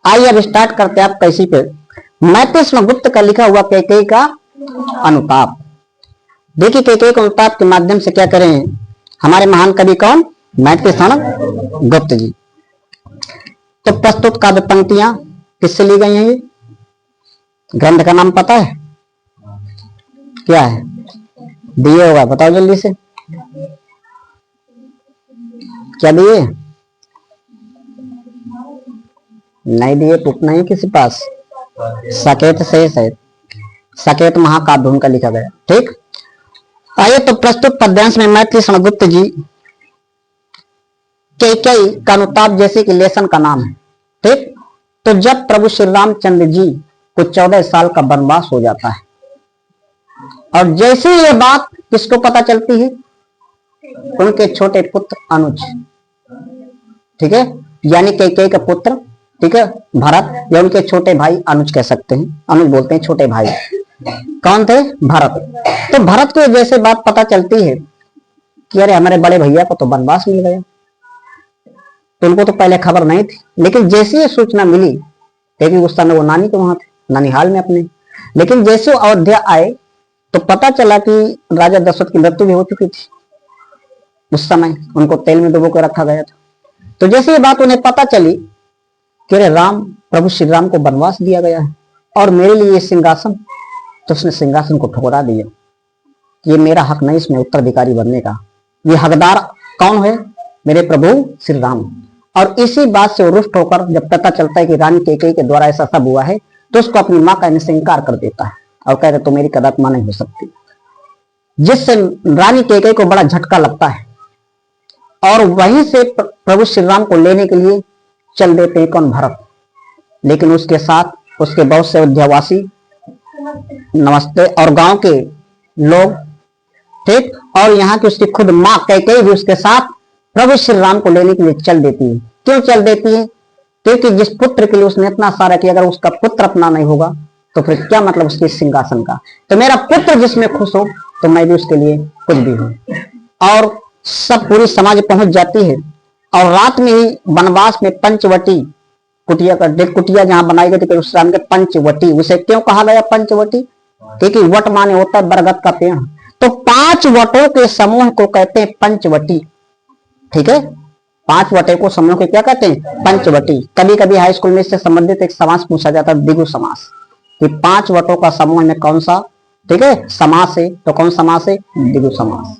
आइए अब स्टार्ट करते हैं आप कैसी पे। मैथिली गुप्त का लिखा हुआ कैकेयी का अनुताप। देखिए कैकेयी के अनुताप के माध्यम से क्या करें हमारे महान कवि कौन, मैथिली गुप्त जी। तो प्रस्तुत काव्य पंक्तियां किससे ली गई हैं? ये ग्रंथ का नाम पता है क्या है? दिए होगा, बताओ जल्दी से, क्या दिए? नहीं दिए, टूट नहीं किसी पास। साकेत शेष है, साकेत महाकाव्य उनका लिखा गया। ठीक, आइए तो प्रस्तुत पद्यांश में मैथिली गुप्त जी कैकेयी का अनुताप जैसे कि लेसन का नाम है। ठीक, तो जब प्रभु श्री रामचंद्र जी को 14 साल का वनवास हो जाता है और जैसे ये बात किसको पता चलती है, उनके छोटे पुत्र अनुज, ठीक है, यानी कैकेयी का पुत्र, ठीक है, भरत, या उनके छोटे भाई अनुज कह सकते हैं, अनुज बोलते हैं, छोटे भाई कौन थे? भरत। तो भरत को जैसे बात पता चलती है कि अरे हमारे बड़े भैया को तो वनवास मिल गया, तो उनको तो पहले खबर नहीं थी, लेकिन जैसे ये सूचना मिली, क्योंकि उस समय वो नानी के वहां थे, ननिहाल में अपने, लेकिन जैसे वो अयोध्या आए तो पता चला कि राजा दशरथ की मृत्यु भी हो चुकी थी। उस समय उनको तेल में डुबो कर रखा गया था। तो जैसे ये बात उन्हें पता चली कि अरे राम, प्रभु श्री राम को वनवास दिया गया है और मेरे लिए ये सिंहासन, तो उसने सिंहासन को ठुकरा दिया, ये मेरा हक नहीं इसमें उत्तराधिकारी बनने का, ये हकदार कौन है? मेरे प्रभु श्री राम। और इसी बात से वो रुष्ट होकर जब पता चलता है कि रानी कैकेयी के द्वारा ऐसा सब हुआ है, तो उसको अपनी मां कहने से इंकार कर देता है और कहता है तो मेरी कदापि मां नहीं हो सकती, जिससे रानी कैकेयी को बड़ा झटका लगता है और वहीं से प्रभु श्री राम को लेने के लिए चल देते हैं कौन? भरत। लेकिन उसके साथ उसके बहुत से अयोध्यावासी, नमस्ते, और गांव के लोग, ठीक, और यहाँ की उसकी खुद मां कैकेयी भी उसके साथ प्रभु श्री राम को लेने के लिए चल देती है। क्यों चल देती है? क्योंकि जिस पुत्र के लिए उसने इतना सारा किया, अगर उसका पुत्र अपना नहीं होगा तो फिर क्या मतलब उसके सिंहासन का? तो मेरा पुत्र जिसमें खुश हो तो मैं भी उसके लिए कुछ भी हूं। और सब पूरी समाज पहुंच जाती है और रात में ही वनवास में पंचवटी कुटिया का कुटिया जहां बनाई गई थी उस राम के पंचवटी, उसे क्यों कहा गया पंचवटी? क्योंकि वट माने होता है बरगद का पेड़, तो 5 वटों के समूह को कहते हैं पंचवटी। ठीक है, 5 वटे को समूह के क्या कहते हैं? पंचवटी। कभी कभी हाई स्कूल में इससे संबंधित एक समास पूछा जाता है, द्विगु समास, कि 5 वटों का समूह में कौन सा, ठीक है, समास है, तो कौन समास है? द्विगु समास।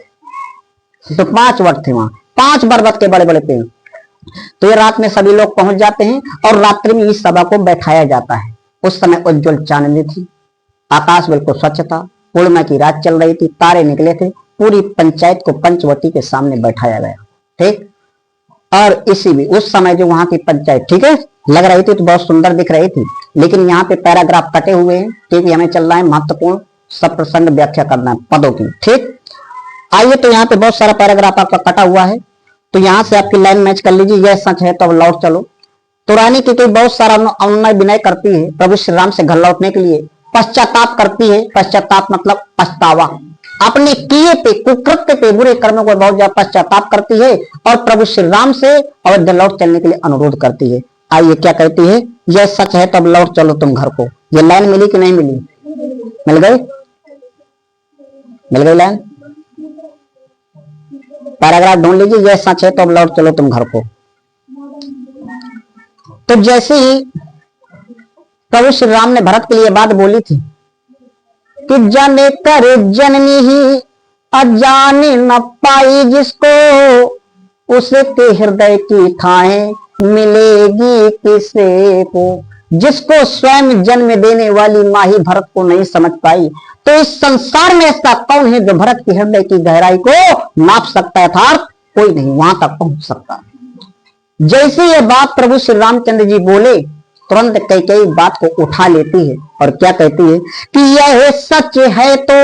तो 5 वट थे वहां, 5 बरगद के बड़े बड़े पेड़। तो ये रात में सभी लोग पहुंच जाते हैं और रात्रि में इस सभा को बैठाया जाता है। उस समय उज्जवल चांदनी थी, आकाश बिल्कुल स्वच्छ था, पूर्णिमा की रात चल रही थी, तारे निकले थे, पूरी पंचायत को पंचवटी के सामने बैठाया गया। ठीक, और इसी भी उस समय जो वहां की पंचायत, ठीक है, लग रही थी तो बहुत सुंदर दिख रही थी, लेकिन यहाँ पे पैराग्राफ कटे हुए हैं क्योंकि हमें चल रहा है महत्वपूर्ण सब प्रसंग व्याख्या करना है पदों की। ठीक, आइए तो यहाँ पे बहुत सारा पैराग्राफ आपका कटा हुआ है, तो यहाँ से आपकी लाइन मैच कर लीजिए। यह सच है तो अब लौट चलो। तो रानी की बहुत सारा अनुनय विनय करती है, प्रभु श्री राम से घर लौटने के लिए पश्चाताप करती है। पश्चाताप मतलब पछतावा, अपने किए पे, कुकृत्य पे, बुरे कर्मों को बहुत ज्यादा पश्चाताप करती है और प्रभु श्री राम से अयोध्या लौट चलने के लिए अनुरोध करती है। आइए क्या कहती है? यह सच है तो अब लौट चलो तुम घर को। ये लाइन मिली कि नहीं मिली? मिल गई, मिल गई लाइन। पैराग्राफ ढूंढ लीजिए, यह सच है तो अब लौट चलो तुम घर को। तो जैसे ही प्रभु श्री राम ने भरत के लिए बात बोली थी कि जाने कर जननी ही अजाने न पाई, जिसको उसके हृदय की थाहें मिलेगी किसे को। जिसको स्वयं जन्म देने वाली माँ ही भरत को नहीं समझ पाई, तो इस संसार में ऐसा कौन है जो भरत के हृदय की गहराई को नाप सकता है? अर्थात कोई नहीं वहां तक पहुंच सकता। जैसे ये बात प्रभु श्री रामचंद्र जी बोले, तुरंत कई बात को उठा लेती है और क्या कहती है कि यह सच है तो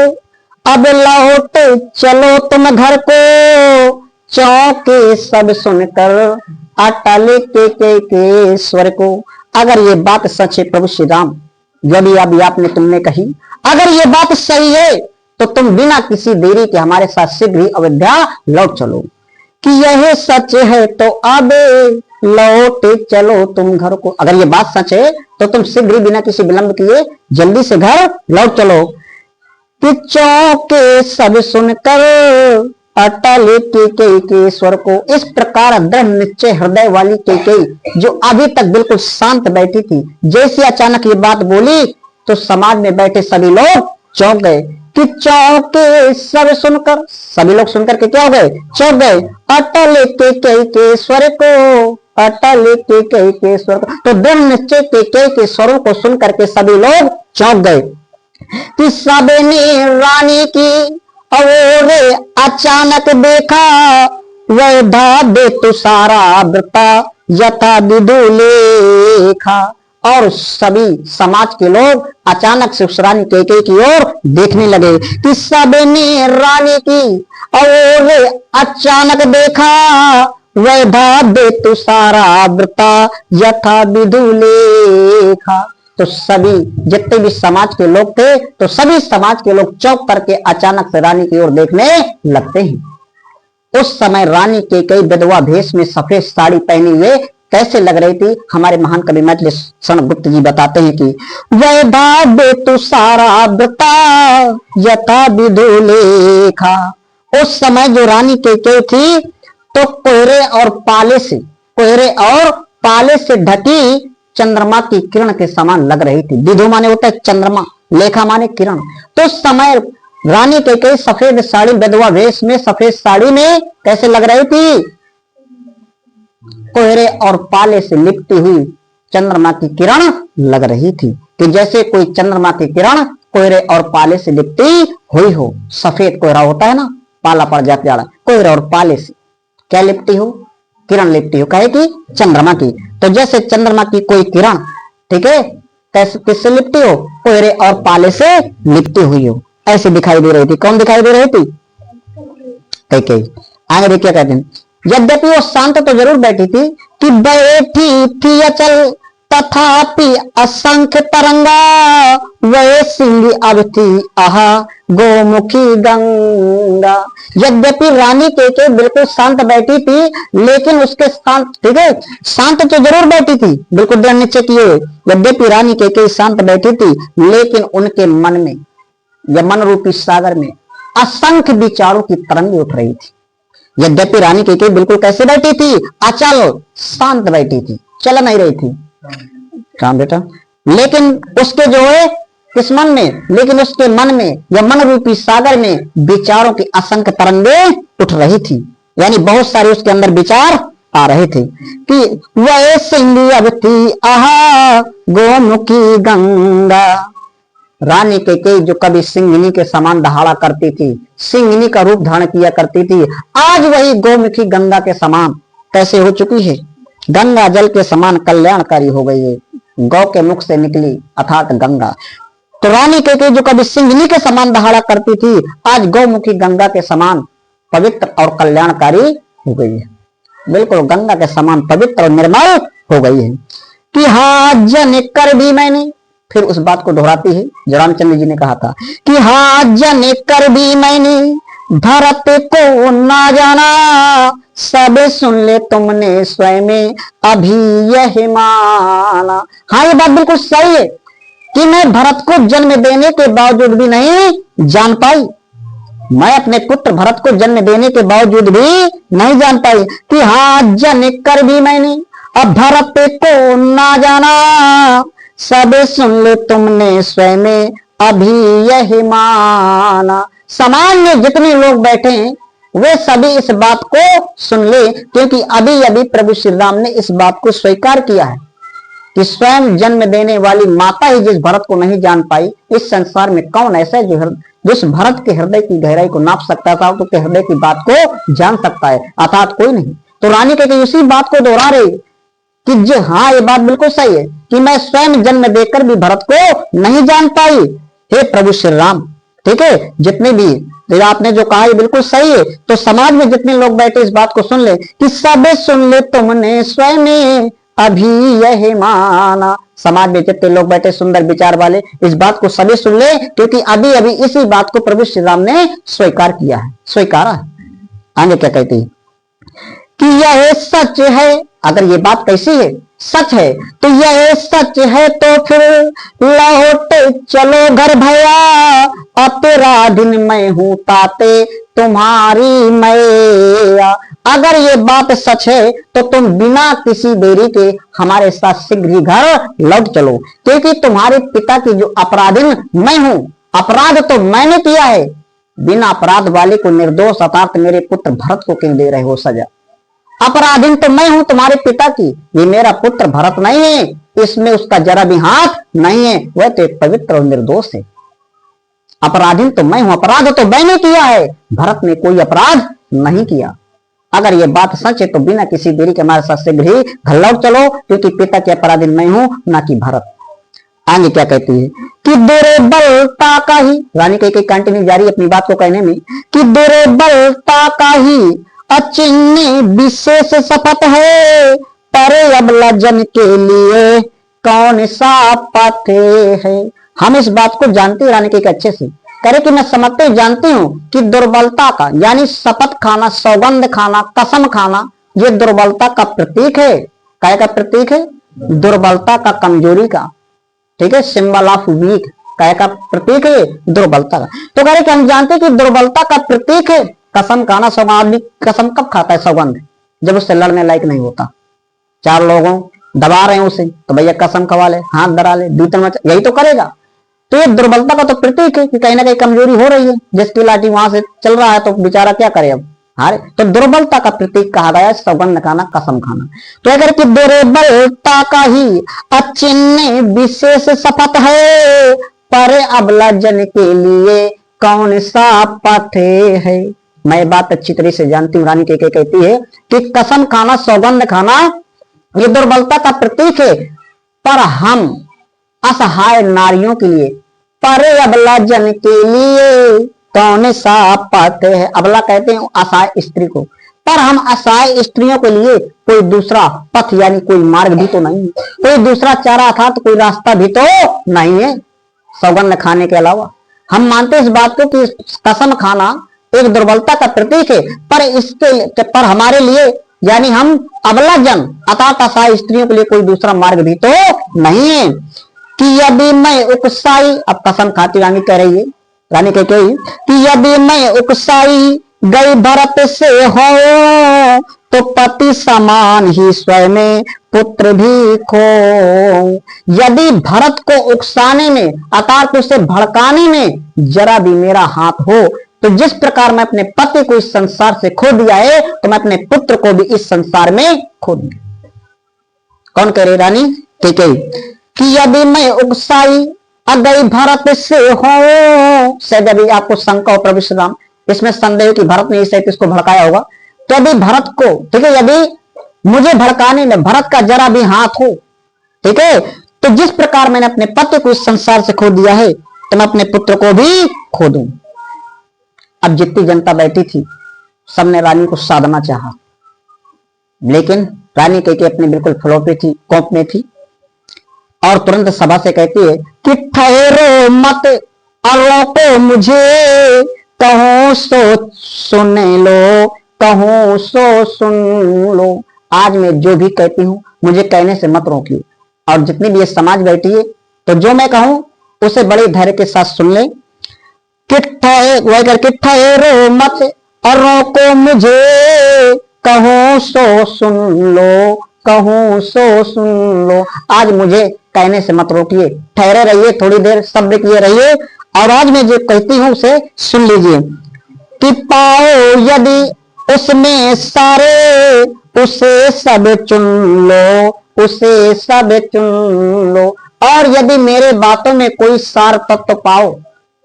अब लौट चलो तुम घर को। चौके सब सुनकर अटल के स्वर को। अगर ये बात सच है प्रभु श्री राम, यदि अभी आपने तुमने कही, अगर ये बात सही है तो तुम बिना किसी देरी के हमारे साथ शीघ्र ही अयोध्या लौट चलो। कि यह सच है तो अब लौट चलो तुम घर को। अगर ये बात सच है तो तुम शीघ्र ही बिना किसी विलंब किए जल्दी से घर लौट चलो। कि चौके सब सुनकर अटल कैकेयी के स्वर को। इस प्रकार दृढ़ निश्चय हृदय वाली कैकेयी, जो अभी तक बिल्कुल शांत बैठी थी, जैसे अचानक ये बात बोली तो समाज में बैठे सभी लोग चौंक गए। कि चौके सब सुनकर, सभी लोग सुनकर के क्या हो गए? चौंक गए। अटल कैकेयी के स्वर को, अटल कैकेयी के स्वर को। तो दृढ़ निश्चय कैकेयी के स्वरों को सुनकर के सभी लोग चौंक गए। कि सबने रानी की और अचानक देखा, वैधा बेतु सारा वृता यथा विदुलेखा। और सभी समाज के लोग अचानक से उस रानी कैकेयी की ओर देखने लगे। कि सबने रानी की और अचानक देखा, वैधा बेतु सारा वृता यथा विदुलेखा। तो सभी जितने भी समाज के लोग थे, तो सभी समाज के लोग चौंक करके अचानक से रानी की ओर देखने लगते हैं। उस समय रानी कैकेयी विधवा भेष में सफेद साड़ी पहनी हुए कैसे लग रही थी? हमारे महान कवि मैथिली शरण गुप्त जी बताते हैं कि वैधा बेतु सारा वृता यथा विदुलेखा। उस समय जो रानी कैकेयी थी तो कोहरे और पाले से ढकी चंद्रमा की किरण के समान लग रही थी। विधु माने होता है चंद्रमा, लेखा माने किरण। तो उस समय रानी कैकेयी सफेद साड़ी, विधवा वेश में सफेद साड़ी में कैसे लग रही थी? कोहरे और पाले से लिपटी हुई चंद्रमा की किरण लग रही थी। कि जैसे कोई चंद्रमा की किरण कोहरे और पाले से लिपटी हुई हो। सफेद कोहरा होता है ना, पाला पड़ जाता है, कोहरे और पाले से क्या लिपटी हो? किरण लिपटी हो, कहे कि चंद्रमा की। तो जैसे चंद्रमा की कोई किरण, ठीक है, कैसे किससे लिपटी हो? कोहरे और पाले से लिपटी हुई हो, ऐसे दिखाई दे रही थी। कौन दिखाई दे रही थी? कैकेयी। आगे देखिए कहते हैं, यद्यपि वो शांत तो जरूर बैठी थी, कि बैठी थी अचल तथापि असंख्य तरंगा, वह सिंह अब थी आहा गोमुखी गंगा। यद्यपि रानी कैकेयी बिल्कुल शांत बैठी थी, लेकिन उसके शांत, ठीक है, शांत तो जरूर बैठी थी, बिल्कुल दृढ़ निश्चय किए। यद्यपि रानी कैकेयी शांत बैठी थी, लेकिन उनके मन में या मन रूपी सागर में असंख्य विचारों की तरंगें उठ रही थी। यद्यपि रानी कैकेयी बिल्कुल कैसे बैठी थी? अचल शांत बैठी थी, चल नहीं रही थी। काम बेटा, लेकिन उसके जो है किस मन में, लेकिन उसके मन में या मन रूपी सागर में विचारों की असंख्य तरंगें उठ रही थी, यानी बहुत सारे उसके अंदर विचार आ रहे थे। कि वह सिंह अब थी आहा गोमुखी गंगा। रानी कैकेयी जो कभी सिंहिनी के समान दहाड़ा करती थी, सिंहिनी का रूप धारण किया करती थी, आज वही गोमुखी गंगा के समान कैसे हो चुकी है? गंगा जल के समान कल्याणकारी हो गई है। गौ के मुख से निकली अर्थात गंगा। तो रानी कैकेयी जो कभी सिंहिनी के समान दहाड़ा करती थी, आज गौमुखी गंगा के समान पवित्र और कल्याणकारी हो गई है। बिल्कुल गंगा के समान पवित्र और निर्मल हो गई है। कि हाथ जन कर भी मैंने, फिर उस बात को दोहराती है जो रामचंद्र जी ने कहा था कि हाथ जन कर भी मैंने भरत को ना जाना, सब सुन ले तुमने स्वयं अभी यह माना। हाँ, ये बात बिल्कुल सही है कि मैं भरत को जन्म देने के बावजूद भी नहीं जान पाई, मैं अपने पुत्र भरत को जन्म देने के बावजूद भी नहीं जान पाई। कि हाँ जन कर भी मैंने अब भरत को ना जाना, सब सुन ले तुमने स्वयं अभी यही माना। समाज में जितने लोग बैठे हैं वे सभी इस बात को सुन ले, क्योंकि अभी अभी प्रभु श्री राम ने इस बात को स्वीकार किया है कि स्वयं जन्म देने वाली माता ही जिस भरत को नहीं जान पाई, इस संसार में कौन ऐसा है जो जिस भरत के हृदय की गहराई को नाप सकता था, तो के हृदय की बात को जान सकता है, अर्थात कोई नहीं। तो रानी कहती उसी बात को दोहरा रही कि जो हाँ ये बात बिल्कुल सही है कि मैं स्वयं जन्म देकर भी भरत को नहीं जान पाई। हे प्रभु श्री राम, ठीक है, जितने भी आपने जो कहा ये बिल्कुल सही है। तो समाज में जितने लोग बैठे इस बात को सुन ले कि सब सुन ले तुमने स्वयं अभी यही माना। समाज में जितने लोग बैठे सुंदर विचार वाले इस बात को सभी सुन ले, क्योंकि अभी अभी इसी बात को प्रभु श्री राम ने स्वीकार किया है, स्वीकारा है। आगे क्या कहती है कि यह सच है अगर ये बात कैसी है, सच है, तो यह सच है तो फिर लौट चलो घर भैया, अपराधीन मैं हूं ताते तुम्हारी मैया। अगर ये बात सच है तो तुम बिना किसी देरी के हमारे साथ शीघ्र ही घर लौट चलो, क्योंकि तुम्हारे पिता की जो अपराधीन मैं हूं, अपराध तो मैंने किया है, बिना अपराध वाले को निर्दोष अर्थात मेरे पुत्र भरत को क्यों दे रहे हो सजा? अपराधीन तो मैं हूं तुम्हारे पिता की, ये मेरा पुत्र भरत नहीं है, इसमें उसका जरा भी हाथ नहीं है, वह तो एक पवित्र और निर्दोष है। अपराधीन तो मैं हूं, अपराध तो मैंने किया है, भरत ने कोई अपराध नहीं किया। अगर ये बात सच है तो बिना किसी देरी के हमारे साथ शीघ्र ही घर लौट चलो, क्योंकि पिता के अपराधीन मैं हूं, ना कि भरत। आगे क्या कहती है कि दुर्बलता का ही, रानी कई कंटिन्यू जारी अपनी बात को कहने में, कि दुर्बलता का ही अचिन्ह विशेष शपथ है, पर अबला जन के लिए कौन सा पथ है। हम इस बात को जानते हैं रानी कई अच्छे से, करे कि मैं समझते जानती हूं कि दुर्बलता का यानी शपथ खाना, सौगंध खाना, कसम खाना, ये दुर्बलता का प्रतीक है। काय का प्रतीक है? दुर्बलता का, कमजोरी का, ठीक है, सिंबल ऑफ वीक। काय का प्रतीक है? दुर्बलता का। तो कह रहे कि हम जानते कि दुर्बलता का प्रतीक है कसम खाना। आदमी कसम कब खाता है? सौगंध, जब उससे लड़ने लायक नहीं होता। चार लोगों दबा रहे हैं उसे, तो भैया कसम खवा ले, हाथ धरा ले, यही तो करेगा। तो ये दुर्बलता का तो प्रतीक है कि कहीं ना कहीं कमजोरी हो रही है, जिसकी लाठी वहां से चल रहा है तो बेचारा क्या करे अब, हारे। तो दुर्बलता का प्रतीक कहा गया है सौगंध खाना, कसम खाना। तो अगर कि दुर्बलता का ही अचिन्ह विशेष शपथ है, पर अबला जन के लिए कौन सा पथ है। मैं बात अच्छी तरह से जानती हूँ, रानी के कहती है कि कसम खाना, सौगंध खाना ये दुर्बलता का प्रतीक है, पर हम असहाय नारियों के लिए, पर अबला जन के लिए कौन सा पथ है। अबला कहते हैं असहाय स्त्री को, पर हम असहाय स्त्रियों के लिए कोई दूसरा पथ यानी कोई मार्ग भी तो नहीं है, कोई दूसरा चारा था तो कोई रास्ता भी तो नहीं है सौगंध खाने के अलावा। हम मानते इस बात को कि कसम खाना एक दुर्बलता का प्रतीक है, पर हमारे लिए यानी हम अबला जन अर्थात असहाय स्त्रियों के लिए कोई दूसरा मार्ग भी तो नहीं है। कि यदि मैं उकसाई, अब कसम खाती रानी कह रही है, रानी कह रही कि यदि मैं उकसाई गई भरत से हो, तो पति समान ही स्वयं पुत्र भी खो। यदि भरत को उकसाने में अर्थात उसे भड़काने में जरा भी मेरा हाथ हो, तो जिस प्रकार मैं अपने पति को इस संसार से खो दिया है, तो मैं अपने पुत्र को भी इस संसार में खो दूंगा। कौन कह रही? रानी ठीक है कि यदि मैं उकसाई अगई भरत से हो, शायद अभी आपको शंका हो प्रभु श्री राम, इसमें संदेह कि भरत ने इसे किसको भड़काया होगा। तो यदि भरत को, ठीक है, यदि मुझे भड़काने में भरत का जरा भी हाथ हो, ठीक है, तो जिस प्रकार मैंने अपने पति को इस संसार से खो दिया है, तो मैं अपने पुत्र को भी खो दूं। अब जितनी जनता बैठी थी सबने रानी को साधना चाहा, लेकिन रानी कहीं अपने बिल्कुल फ्लो पे थी, कोप में थी, और तुरंत सभा से कहती है कि ठहरो मत अलोको मुझे, कहूं सो सुन लो, कहूं सो सुन लो। आज मैं जो भी कहती हूं मुझे कहने से मत रोकिए, और जितनी भी ये समाज बैठी है तो जो मैं कहूं उसे बड़े धैर्य के साथ सुन ले। ठहरो मत और रोको मुझे, कहूं सो सुन लो, कहूं सो सुन लो। आज मुझे कहने से मत रोकिए, ठहरे रहिए, थोड़ी देर सब्र किए रहिए, और आज मैं जो कहती हूं उसे सुन लीजिए। कि पाओ यदि उसमें सारे, उसे सब चुन लो, उसे सब चुन लो। और यदि मेरे बातों में कोई सार तत्व पाओ,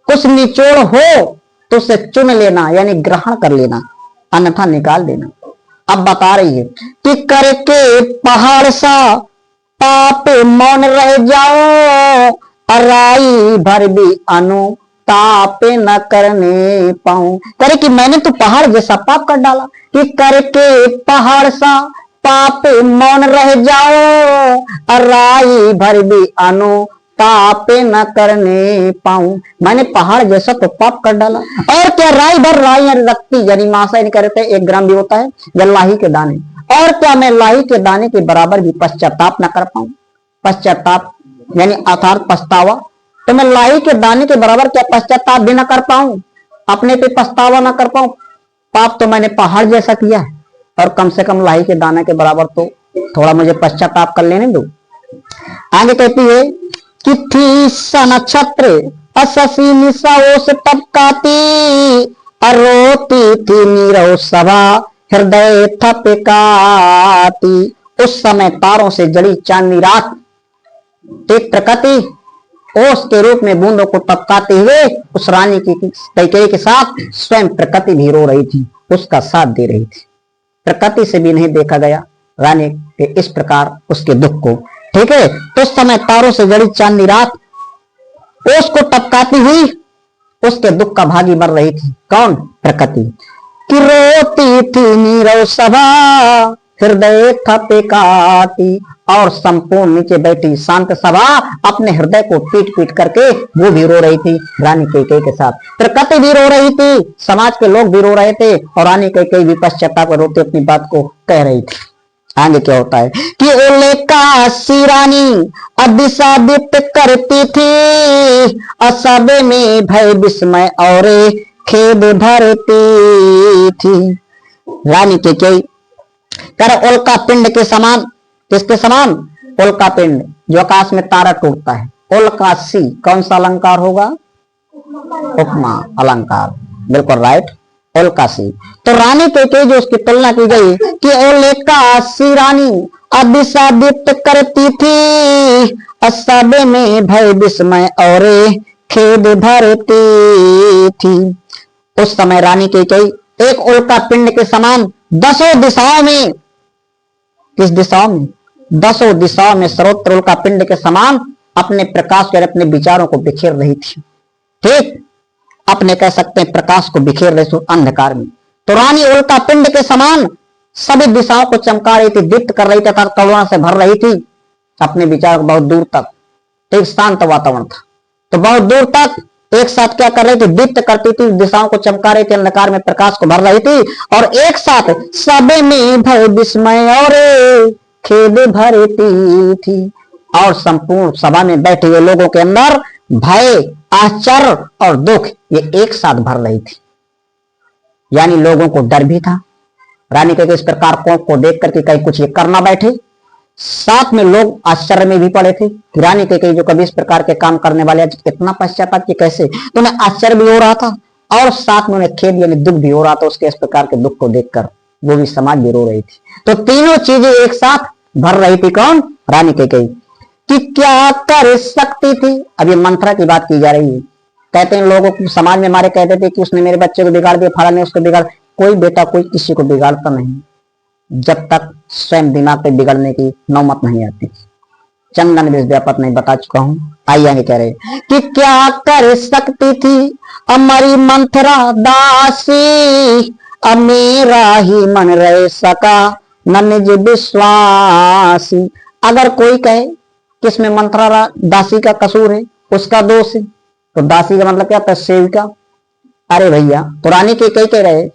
कुछ निचोड़ हो, तो उसे चुन लेना यानी ग्रहण कर लेना, अन्यथा निकाल देना। अब बता रही है कि करके पहाड़ सा पाप मौन रह जाओ, अराई भर भी अनुताप न करने पाऊं। करे कि मैंने तो पहाड़ जैसा पाप कर डाला, कि करके पहाड़ सा पाप मौन रह जाओ, अराई भर भी अनुताप न करने पाऊं। मैंने पहाड़ जैसा तो पाप कर डाला, और क्या राई भर, राई रखती यानी मासा नहीं करते 1 ग्राम भी होता है, या लाही के दाने, और क्या मैं लाही के दाने के बराबर भी पश्चाताप न कर पाऊं? पश्चाताप यानी अर्थात पछतावा, तो मैं लाही के दाने के बराबर क्या पश्चाताप भी न कर पाऊं, अपने पे पछतावा न कर पाऊं? पाप तो मैंने पहाड़ जैसा किया है, और कम से कम लाही के दाने के बराबर तो थोड़ा मुझे पश्चाताप कर लेने दो। आगे कहती है कि थी नक्षत्र अससी निशाओं से टपकाती, अरोती थी नीरव सभा हृदय थपकाती। उस समय तारों से जड़ी चांदनी रात एक प्रकृति ओस के रूप में बूंदों को टपकाते हुए उस रानी की कैकेयी के साथ स्वयं प्रकृति भी रो रही थी, उसका साथ दे रही थी। प्रकृति से भी नहीं देखा गया रानी के इस प्रकार उसके दुख को। ठीक है, तो उस समय तारों से जड़ी चांदनी रात ओस को टपकाती हुई उसके दुख का भागी बन रही थी। कौन? प्रकृति। कि रोती थी नीरव सभा हृदय थपकाती, और संपूर्ण नीचे बैठी शांत सभा अपने हृदय को पीट पीट करके वो भी रो रही थी रानी कैकेयी के साथ। प्रकृति भी रो रही थी, समाज के लोग भी रो रहे थे, और रानी कैकेयी भी पश्चाताप रोते अपनी बात को कह रही थी। आगे क्या होता है कि ओले काशी रानी अदिशा दीप्त करती थी, असबे में भय विस्मय और खेद भरती थी। रानी कैकेयी कर उल्का पिंड के समान, किसके समान? उल्का पिंड, जो आकाश में तारा टूटता है। उल्कासी कौन सा अलंकार होगा? उपमा अलंकार, बिल्कुल राइट, उल्कासी। तो रानी कैकेयी जो उसकी तुलना की गई कि उल्कासी रानी अदिशा दीप्त करती थी, असबे में भय विस्मय और खेद भरती थी। उस समय रानी कैकेयी एक उल्का पिंड के समान दसों दिशाओं में, किस दिशाओं में? दसों दिशाओं में सर्वत्र उल्का पिंड के समान अपने प्रकाश और अपने विचारों को बिखेर रही थी। ठीक, अपने कह सकते हैं प्रकाश को बिखेर रही थी अंधकार में। तो रानी उल्का पिंड के समान सभी दिशाओं को चमका रही थी, दीप्त कर रही थी, तथा करुणा से भर रही थी अपने विचार को बहुत दूर तक। एक शांत वातावरण था, तो बहुत दूर तक एक साथ क्या कर रही थी? दीप्त करती थी, दिशाओं को चमका रही थी, अंधकार में प्रकाश को भर रही थी, और एक साथ सबे में भय विस्मय और खेद भरती थी। और संपूर्ण सभा में बैठे हुए लोगों के अंदर भय, आश्चर्य और दुख ये एक साथ भर रही थी। यानी लोगों को डर भी था रानी के इस प्रकार को देख करके कहीं कुछ ये करना बैठे। साथ में लोग आश्चर्य में भी पड़े थे कि रानी के जो कभी इस प्रकार के काम करने वाले इतना पश्चाताप कि कैसे, तो उन्हें आश्चर्य भी हो रहा था और साथ में उन्हें खेद यानी दुख भी हो रहा था उसके इस प्रकार के दुख को देखकर। वो भी समाज भी रो रही थी। तो तीनों चीजें एक साथ भर रही थी। कौन? रानी कैकेयी। कि क्या कर सकती थी? अब ये मंत्रा की बात की जा रही है। कहते हैं लोगों को समाज में हमारे कहते थे कि उसने मेरे बच्चे को बिगाड़ दिया, फला ने उसको बिगाड़। कोई बेटा कोई किसी को बिगाड़ता नहीं जब तक स्वयं दिमाग पे बिगड़ने की नौबत नहीं आती। चंदन विद्यापत नहीं बता चुका हूं। आइए आगे कह रहे कि क्या कर सकती थी हमारी मंथरा दासी, अब मेरा ही मन रह सका न निज विश्वासी। अगर कोई कहे कि इसमें मंथरा दासी का कसूर है, उसका दोष है, तो दासी का मतलब क्या था? सेविका। अरे भैया, तो रानी के कई कह रहे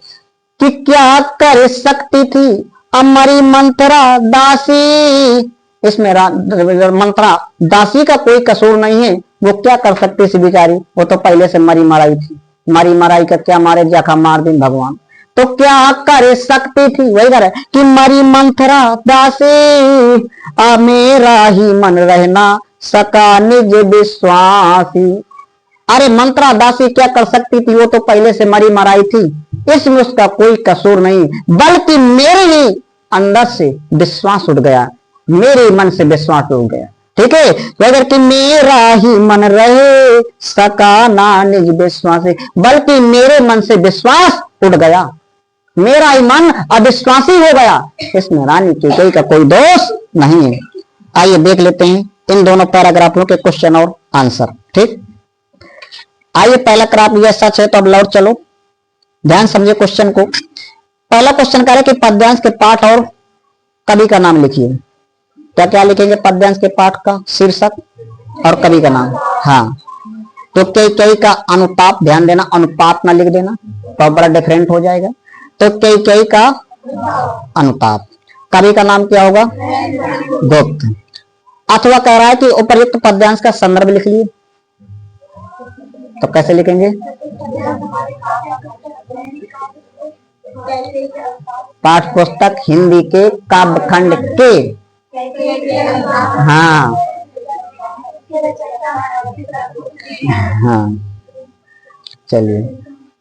कि क्या कर सकती थी हमारी मंथरा दासी, इसमें मंथरा दासी का कोई कसूर नहीं है। वो क्या कर सकती थी बेचारी? वो तो पहले से मरी मराई थी। मरी मराई का क्या मारे जाखा मार दिन भगवान। तो क्या कर सकती थी? वही कर कि मरी मंथरा दासी, मेरा ही मन रहना सका निज विश्वासी। अरे मंत्रा दासी क्या कर सकती थी? वो तो पहले से मरी मराई थी, इसमें उसका कोई कसूर नहीं, बल्कि मेरे ही अंदर से विश्वास उठ गया, मेरे मन से विश्वास उठ गया। ठीक है, अगर कि मेरा ही मन रहे सका ना निज विश्वास, बल्कि मेरे मन से विश्वास उठ गया, मेरा ही मन अविश्वासी हो गया। इसमें रानी कैकेयी का कोई दोष नहीं है। आइए देख लेते हैं इन दोनों पैराग्राफों के क्वेश्चन और आंसर। ठीक, आइए पहला पैराग्राफ यह सच है तो अब लौट चलो, ध्यान समझे क्वेश्चन को। पहला क्वेश्चन कह रहे कि पद्यांश के पाठ और कवि का नाम लिखिए। क्या क्या लिखेंगे? पद्यांश के पाठ का शीर्षक और कवि का नाम। हाँ, तो कैकेयी का अनुताप, ध्यान देना, अनुपात ना लिख देना तो बड़ा डिफरेंट हो जाएगा। तो कैकेयी का अनुताप। कवि का नाम क्या होगा? गुप्त। अथवा कह रहा है कि उपर्युक्त पद्यांश का संदर्भ लिख लिए, तो कैसे लिखेंगे? पाठ्य पुस्तक हिंदी के काव्यखंड के, हाँ हाँ, चलिए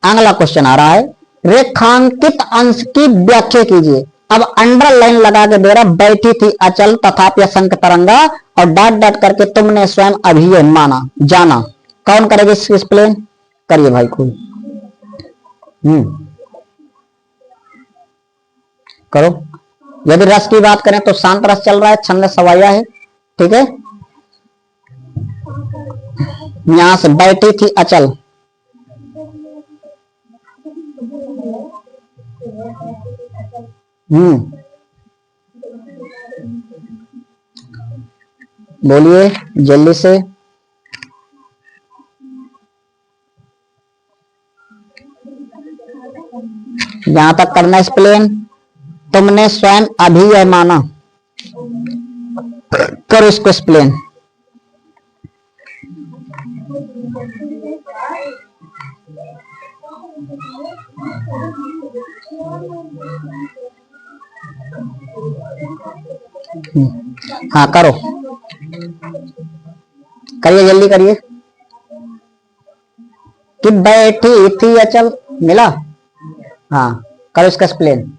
अगला क्वेश्चन आ रहा है, रेखांकित अंश की व्याख्या कीजिए। अब अंडरलाइन लगा के दे रहा, बैठी थी अचल तथापि असंख्य तरंगा, और डॉट डॉट करके तुमने स्वयं अभी यह माना जाना। कौन करेगा इसको एक्सप्लेन? करिए भाई कोई। करो। यदि रस की बात करें तो शांत रस चल रहा है, छंद सवाया है, ठीक है। यहां से बैठी थी अचल, बोलिए जल्दी से। यहां तक करना एक्सप्लेन। तुमने स्वयं अभी यह माना, करो इसको एक्सप्लेन। हाँ करो, करिए जल्दी करिए। कि बैठी थी अचल, मिला? हाँ करो इसका एक्सप्लेन।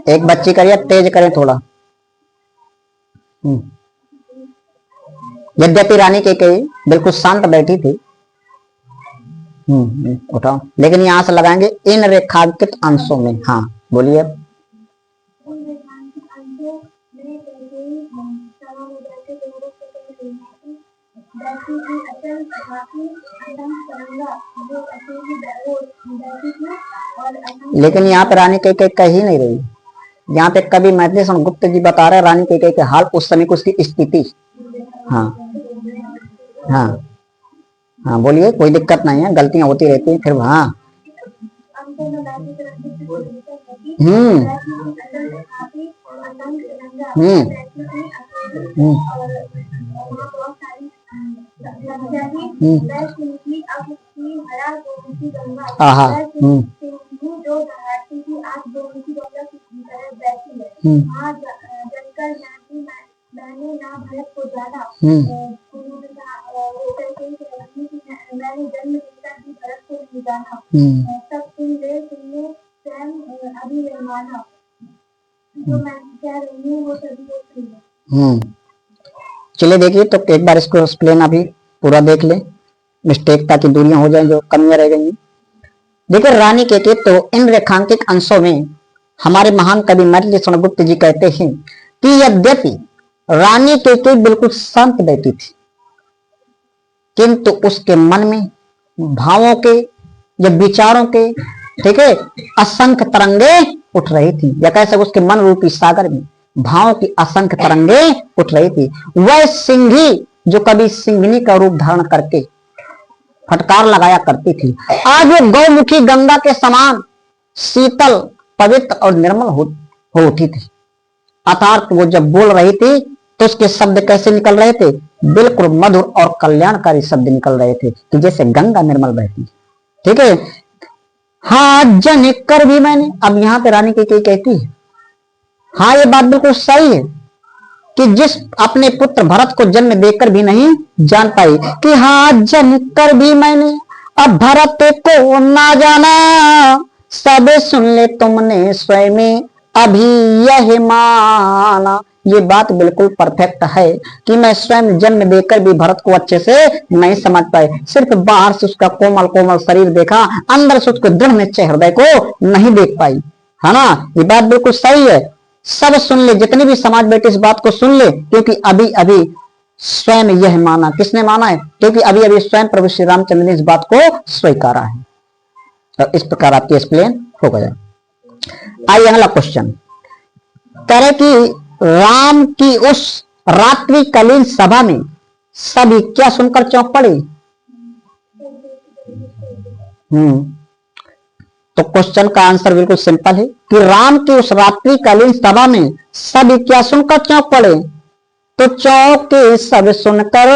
एक बच्ची करिए, तेज करें थोड़ा। यद्यपि रानी कैकेयी बिल्कुल शांत बैठी थी, उठाओ, लेकिन यहां से लगाएंगे इन रेखांकित अंशों में। हाँ बोलिए। लेकिन यहाँ पे रानी कैकेयी कह ही नहीं रही। यहाँ पे कवि मैथिली शरण गुप्त जी बता रहे रानी कैकेयी के हाल, उस समय की उसकी स्थिति। हाँ हाँ हाँ बोलिए, कोई दिक्कत नहीं है, गलतियां होती रहती हैं फिर। हाँ चलिए देखिए, तो एक बार इसको एक्सप्लेन अभी पूरा देख ले, मिस्टेक ताकि दूरियां हो जाए जो कमियां रह गई। देखिए रानी कैकेयी, तो इन रेखांकित अंशों में हमारे महान कवि मैथिली शरण गुप्त जी कहते हैं कि यद्यपि रानी कैकेयी बिल्कुल शांत बैठी थी, किंतु उसके मन में भावों के या विचारों के, ठीक है, असंख्य तरंगे उठ रही थी। या कह सकते उसके मन रूपी सागर में भावों की असंख्य तरंगे उठ रही थी। वह सिंही जो कभी सिंहनी का रूप धारण करके फटकार लगाया करती थी, आज वो गौमुखी गंगा के समान शीतल, पवित्र और निर्मल हो उठी थी। अर्थात वो जब बोल रही थी तो उसके शब्द कैसे निकल रहे थे? बिल्कुल मधुर और कल्याणकारी शब्द निकल रहे थे, कि जैसे गंगा निर्मल बहती। ठीक है। हाँ जन कर भी मैंने, अब यहां पे रानी कैकेयी कहती है, हाँ ये बात बिल्कुल सही है कि जिस अपने पुत्र भरत को जन्म देकर भी नहीं जान पाई, कि हाँ जन कर भी मैंने अब भरत को ना जाना, सब सुन ले तुमने स्वयं अभी यह माना। ये बात बिल्कुल परफेक्ट है कि मैं स्वयं जन्म देकर भी भरत को अच्छे से नहीं समझ पाए। सिर्फ बाहर से उसका कोमल कोमल शरीर देखा, अंदर से उसको दृढ़ निश्चय हृदय को नहीं देख पाई, है ना। ये बात बिल्कुल सही है। सब सुन ले, जितने भी समाज बैठे इस बात को सुन ले, क्योंकि अभी अभी स्वयं यह माना। किसने माना है? क्योंकि अभी अभी स्वयं प्रभु श्री रामचंद्र ने इस बात को स्वीकारा है। तो इस प्रकार आपकी एक्सप्लेन हो गया। आइए अगला क्वेश्चन कह रहे कि राम की उस रात्रिकालीन सभा में सभी क्या सुनकर चौंक पड़े? तो क्वेश्चन का आंसर बिल्कुल सिंपल है कि राम की उस रात्रिकालीन सभा में सब क्या सुनकर चौंक पड़े। तो चौंक के सब सुनकर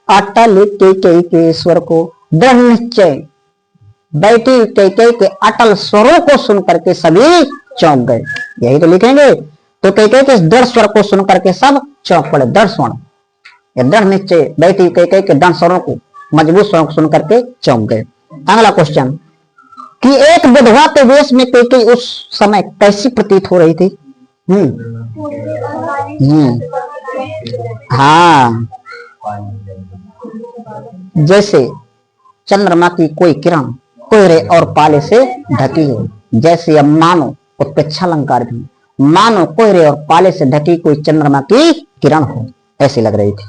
अटल के स्वर को दृढ़ निश्चय, बैठी कैकेयी के अटल स्वरों को सुनकर के सभी चौंक गए। यही तो लिखेंगे। तो कैकेयी के दृढ़ स्वर को सुनकर के सब चौंक पड़े। दृढ़ स्वर, दृढ़ निश्चय, बैठी कैकेयी के दृढ़ स्वरों को, मजबूत स्वरों को सुनकर के चौंक गए। अगला क्वेश्चन कि एक विधवा के वेश में कैकेयी उस समय कैसी प्रतीत हो रही थी? हाँ, जैसे चंद्रमा की कोई किरण कोहरे और पाले से ढकी हो, जैसे अब मानो उत्प्रेक्षा अलंकार भी, मानो कोहरे और पाले से ढकी कोई चंद्रमा की किरण हो, ऐसी लग रही थी।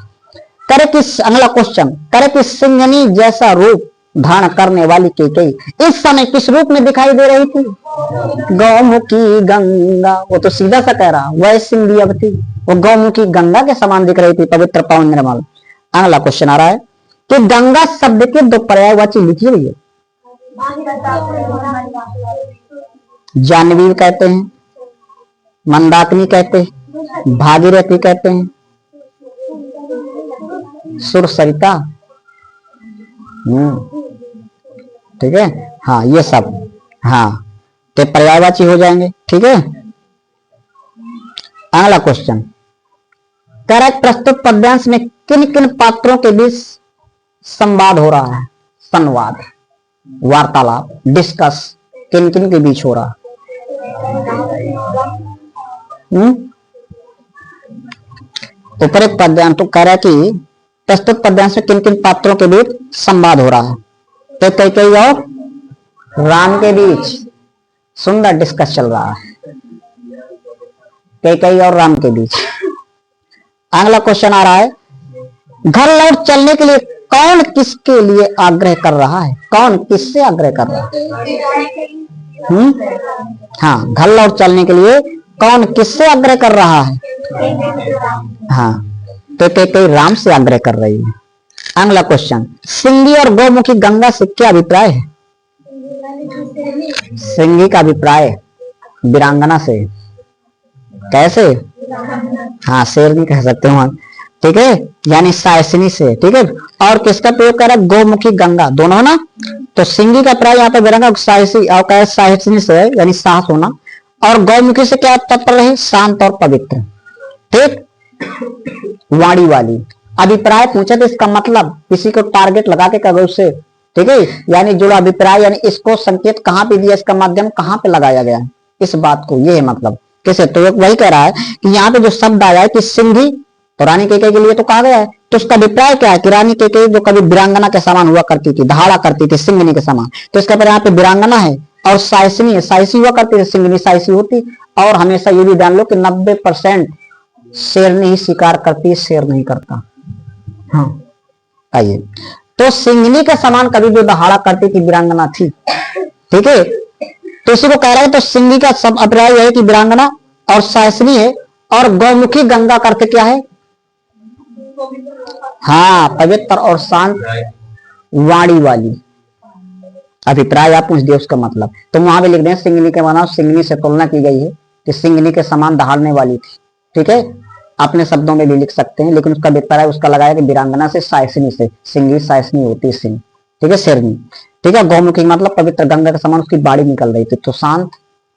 करे किस, अगला क्वेश्चन, करे कि सिंहनी जैसा रूप धारण करने वाली कैकेयी इस समय किस रूप में दिखाई दे रही थी? गौमुखी गंगा, वो तो सीधा सा कह रहा, वह सिंधी अवती, वो गौमुखी गंगा के समान दिख रही थी, पवित्र पावन निर्मल। अगला क्वेश्चन आ रहा है कि गंगा शब्द के दो पर्यायवाची लिखी हुई है। जानवी कहते हैं, मंदाकिनी कहते हैं, भागीरथी कहते हैं, सुरसरिता, ठीक है। हाँ, ये सब, हाँ, तो पर्यायवाची हो जाएंगे, ठीक है। अगला क्वेश्चन, प्रस्तुत पद्यांश में किन किन पात्रों के बीच संवाद हो रहा है? संवाद, वार्तालाप, डिस्कस, किन किन के बीच हो रहा? उपरोक्त पद्यांश तो कह रहा है कि प्रस्तुत पद्यांश में किन किन पात्रों के बीच संवाद हो रहा है? तो कैकेयी और राम के बीच सुंदर डिस्कस चल रहा है, कैकेयी और राम के बीच। अगला क्वेश्चन आ रहा है, घर लौट चलने के लिए कौन किसके लिए आग्रह कर रहा है? कौन किससे आग्रह कर रहा है? हाँ, घर लौट चलने के लिए कौन किससे आग्रह कर रहा है? हाँ, तो कैकेयी राम से आग्रह कर रही है। अगला क्वेश्चन, सिंगी और गौमुखी गंगा से क्या अभिप्राय है? सिंगी का अभिप्राय वीरांगना से। कैसे? हाँ, शेरनी कह सकते हो, ठीक है, यानी सायसिनी से, ठीक है। और किसका प्रयोग कर रहा है? गौमुखी गंगा, दोनों ना। तो सिंगी का प्राय यहाँ पे वीरांगना, सायसी और क्या सायसिनी से है, यानी साहस होना। और गौमुखी से क्या तात्पर्य है? शांत और पवित्र, ठीक, वाणी वाली। अभिप्राय पूछे तो इसका मतलब किसी को टारगेट लगा के कहो उससे, ठीक है, यानी जुड़ा अभिप्राय, यानी इसको संकेत कहाँ पे दिया, इसका माध्यम कहाँ पे लगाया गया है, इस बात को, ये है मतलब। कैसे? तो वही कह रहा है कि यहाँ पे जो शब्द आया है कि सिंधी, तो रानी कैकेयी के लिए तो कहा गया है, तो उसका अभिप्राय क्या है कि रानी कैकेयी जो कभी वीरांगना के समान हुआ करती थी, दहाड़ा करती थी सिंगनी के समान, तो इसका पर यहाँ पे वीरांगना है। और सायसिनी है, सायसी हुआ करती थी, सिंगनी सायसी होती। और हमेशा ये भी जान लो कि 90% शेरनी ही शिकार करती है, शेर नहीं करता। हाँ, आइए, तो सिंगनी के समान कभी जो दहाड़ा करती थी वीरांगना थी, ठीक है। तो इसी को कह रहा है, तो सिंगी का सब अभिप्राय है कि वीरांगना, और सायसिनी है। और गौमुखी गंगा करके क्या है? हाँ, पवित्र और शांत वाणी वाली। अभिप्राय आप पूछ दिए, उसका मतलब तो वहां भी लिख दें सिंगनी के माना, सिंगनी से तुलना की गई है कि सिंगनी के समान दहाड़ने वाली थी, ठीक है। अपने शब्दों में भी लिख सकते हैं, लेकिन उसका अभिप्राय उसका लगाया कि वीरांगना से, सायसिनी से, सिंगी सायसिनी होती है सिंह, ठीक है, शेरनी, ठीक है। गौमुखी मतलब पवित्र गंगा के समान उसकी बाड़ी निकल रही थी, तो शांत,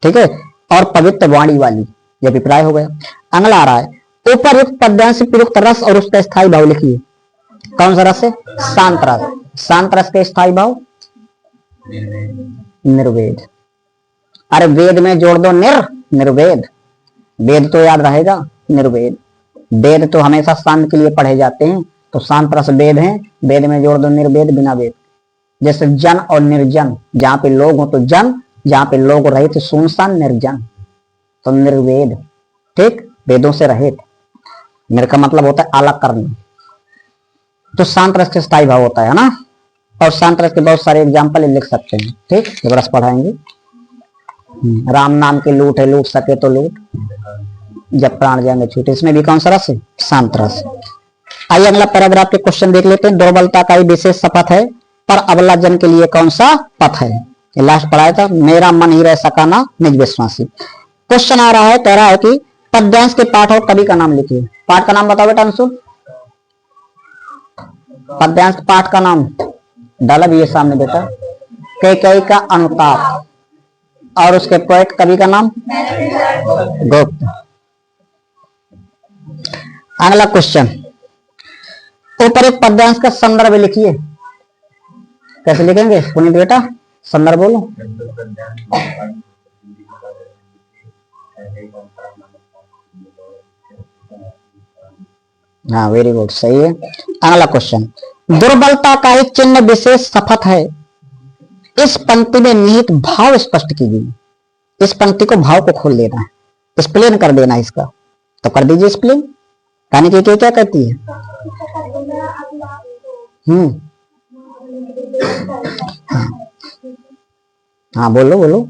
ठीक है, और पवित्र वाणी वाली, ये अभिप्राय हो गया। अगला आ रहा है, उपरयुक्त पद्यांश से प्रयुक्त रस और उसका स्थायी भाव लिखिए। कौन सा रस है? शांत रस। शांत रस का स्थायी भाव निर्वेद। अरे वेद में जोड़ दो निर्वेद, वेद तो याद रहेगा, निर्वेद। वेद तो हमेशा शांत के लिए पढ़े जाते हैं, तो शांत रस वेद है, वेद में जोड़ दो निर्वेद, बिना वेद। जैसे जन और निर्जन, जहां पे लोग हो तो जन, जहां पे लोग रहे तो सुनसान निर्जन, तो निर्वेद, ठीक, वेदों से रहित। मेरे का मतलब होता है अलग करना। तो शांत रस के स्थायी भाव होता है ना। और शांत रस के बहुत सारे एग्जाम्पल लिख सकते हैं, ठीक, जब रस पढ़ाएंगे। राम नाम के लूट है, लूट सके तो लूट, जब प्राण जाएंगे छूटे, इसमें भी कौन सा रस है? शांत रस। आइए अगला पैराग्राफ के क्वेश्चन देख लेते हैं। दुर्बलता का ही विशेष शपथ है, पर अबला जन के लिए कौन सा पथ है? ये लास्ट पढ़ाया था, मेरा मन ही रह सका ना निज विश्वासी। क्वेश्चन आ रहा है, कह रहा है कि पद्यांश के पाठ और कवि का नाम लिखिए। पाठ का नाम बताओ बेटा अंशु। पद्यांश पाठ का नाम डाला भी है सामने बेटा, कैकेयी का अनुताप, और उसके पोएट कवि का नाम गुप्त। अगला क्वेश्चन, ऊपर एक पद्यांश का संदर्भ लिखिए। कैसे लिखेंगे पुनीत बेटा, संदर्भ बोलो। हाँ वेरी गुड, सही है। अगला क्वेश्चन, दुर्बलता का एक चिन्ह विशेष शपथ है, इस पंक्ति में निहित भाव स्पष्ट कीजिए। इस पंक्ति को भाव को खोल देना है, एक्सप्लेन कर देना है इसका, तो कर दीजिए एक्सप्लेन। कहानी की क्या कहती है? हाँ बोलो बोलो।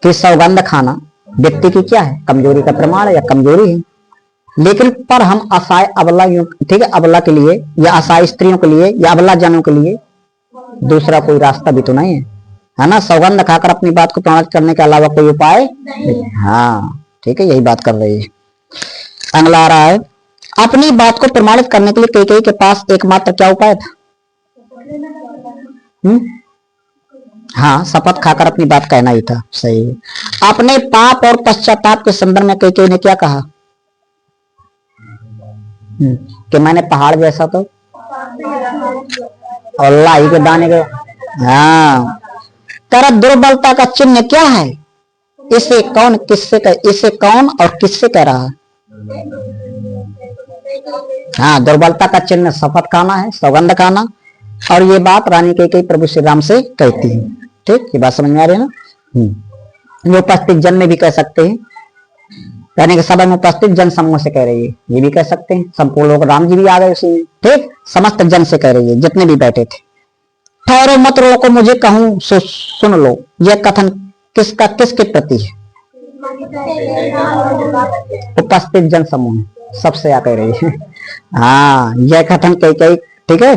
कि सौगंध खाना व्यक्ति की क्या है? कमजोरी का प्रमाण है या कमजोरी है। लेकिन पर हम असहाय अबला, ठीक है, अबला के लिए या असहाय स्त्रियों के लिए या अबला जनों के लिए दूसरा कोई रास्ता भी तो नहीं है ना। सौगंध खाकर अपनी बात को प्रमाणित करने के अलावा कोई उपाय? हाँ ठीक है, यही बात कर रही है। अगला आ रहा है, अपनी बात को प्रमाणित करने के लिए कैकेयी के पास एकमात्र क्या उपाय था? हाँ, शपथ खाकर अपनी बात कहना ही था, सही है। अपने पाप और पश्चाताप के संदर्भ में कैकेयी ने क्या कहा? कि मैंने पहाड़ जैसा तो और लाई के दाने के। हाँ, कर दुर्बलता का चिन्ह क्या है? इसे कौन किससे इसे कौन और किससे कह रहा है? हाँ, दुर्बलता का चिन्ह शपथ खाना है, सौगंध खाना, और ये बात रानी कैकेयी प्रभु श्री राम से कहती है। ठीक, ये बात समझ में आ रही है ना। ये उपस्थित जन में भी कह सकते हैं, यानी कि सभा में उपस्थित जन समूह से कह रही है, ये भी कह सकते हैं। संपूर्ण लोग, राम जी भी आ गए उसी में, ठीक, समस्त जन से कह रही है, जितने भी बैठे थे। ठहरो मत रोको मुझे कहूं सो सुन लो, यह कथन किसका किसके प्रति है? उपस्थित जन समूह सबसे आ कह रही है। हाँ, यह कथन कैकेयी, ठीक है,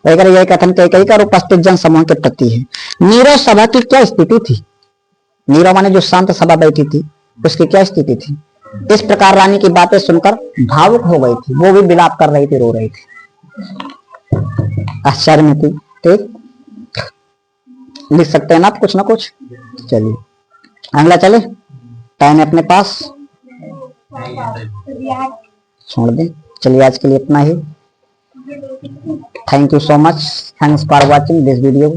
यह कथन कैकेयी का उपस्थित जन समूह के प्रति है। नीरव सभा की क्या स्थिति थी? नीरव माने जो शांत सभा बैठी थी, उसकी क्या स्थिति थी? इस प्रकार रानी की बातें सुनकर भावुक हो गई थी, वो भी विलाप कर रही थी, रो रही थी, आश्चर्य में थी। ठीक, लिख सकते हैं ना आप कुछ ना कुछ। चलिए अगला चले, टाइम है अपने पास, छोड़ दें। चलिए आज के लिए इतना ही। Thank you so much, thanks for watching this video.